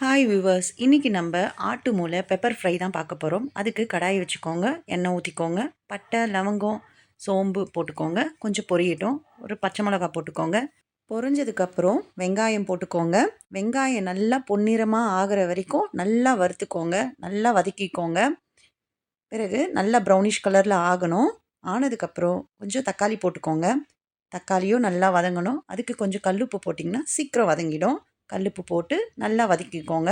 Hi viewers, இன்றைக்கி நம்ம ஆட்டு மூளை பெப்பர் ஃப்ரை தான் பார்க்க போகிறோம். அதுக்கு கடாய் வச்சுக்கோங்க, எண்ணெய் ஊற்றிக்கோங்க, பட்டை லவங்கம் சோம்பு போட்டுக்கோங்க, கொஞ்சம் பொரியட்டும். ஒரு பச்சை மிளகா போட்டுக்கோங்க. பொரிஞ்சதுக்கப்புறம் வெங்காயம் போட்டுக்கோங்க. வெங்காயம் நல்லா பொன்னிறமாக ஆகிற வரைக்கும் நல்லா வறுத்துக்கோங்க, நல்லா வதக்கிக்கோங்க. பிறகு நல்லா ப்ரௌனிஷ் கலரில் ஆகணும். ஆனதுக்கப்புறம் கொஞ்சம் தக்காளி போட்டுக்கோங்க. தக்காளியும் நல்லா வதங்கணும். அதுக்கு கொஞ்சம் கல்லுப்பு போட்டிங்கன்னா சீக்கிரம் வதங்கிடும். கல்லுப்பு போட்டு நல்லா வதக்கிக்கோங்க.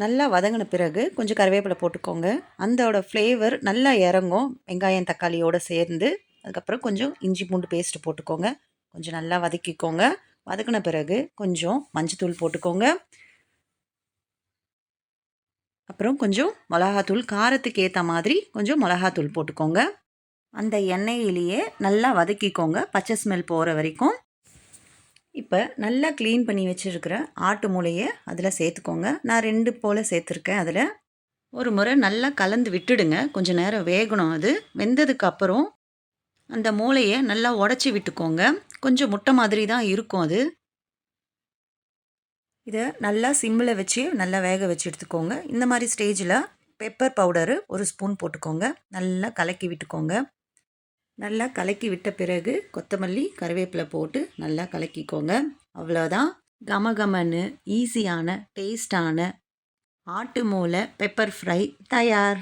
நல்லா வதங்கின பிறகு கொஞ்சம் கருவேப்பிலை போட்டுக்கோங்க. அந்தோட ஃப்ளேவர் நல்லா இறங்கும் வெங்காயம் தக்காளியோடு சேர்ந்து. அதுக்கப்புறம் கொஞ்சம் இஞ்சி பூண்டு பேஸ்ட்டு போட்டுக்கோங்க. கொஞ்சம் நல்லா வதக்கிக்கோங்க. வதக்கின பிறகு கொஞ்சம் மஞ்சத்தூள் போட்டுக்கோங்க. அப்புறம் கொஞ்சம் மிளகாத்தூள், காரத்துக்கு ஏற்ற மாதிரி கொஞ்சம் மிளகாத்தூள் போட்டுக்கோங்க. அந்த எண்ணெயிலேயே நல்லா வதக்கிக்கோங்க, பச்சை ஸ்மெல் போகிற வரைக்கும். இப்போ நல்லா க்ளீன் பண்ணி வச்சுருக்கிற ஆட்டு மூளையை அதில் சேர்த்துக்கோங்க. நான் 2 போல் சேர்த்துருக்கேன். அதில் ஒரு முறை நல்லா கலந்து விட்டுடுங்க. கொஞ்சம் நேரம் வேகணும். அது வெந்ததுக்கு அப்புறம் அந்த மூளையை நல்லா உடச்சி விட்டுக்கோங்க. கொஞ்சம் முட்டை மாதிரி தான் இருக்கும் அது. இதை நல்லா சிம்மில் வச்சு நல்லா வேக வச்சு எடுத்துக்கோங்க. இந்த மாதிரி ஸ்டேஜில் பெப்பர் பவுடரு 1 ஸ்பூன் போட்டுக்கோங்க. நல்லா கலக்கி விட்டுக்கோங்க. நல்லா கலக்கி விட்ட பிறகு கொத்தமல்லி கருவேப்பிலை போட்டு நல்லா கலக்கிக்கோங்க. அவ்வளோதான். கமகமன்னு ஈஸியான டேஸ்டான ஆட்டு மூளை பெப்பர் ஃப்ரை தயார்.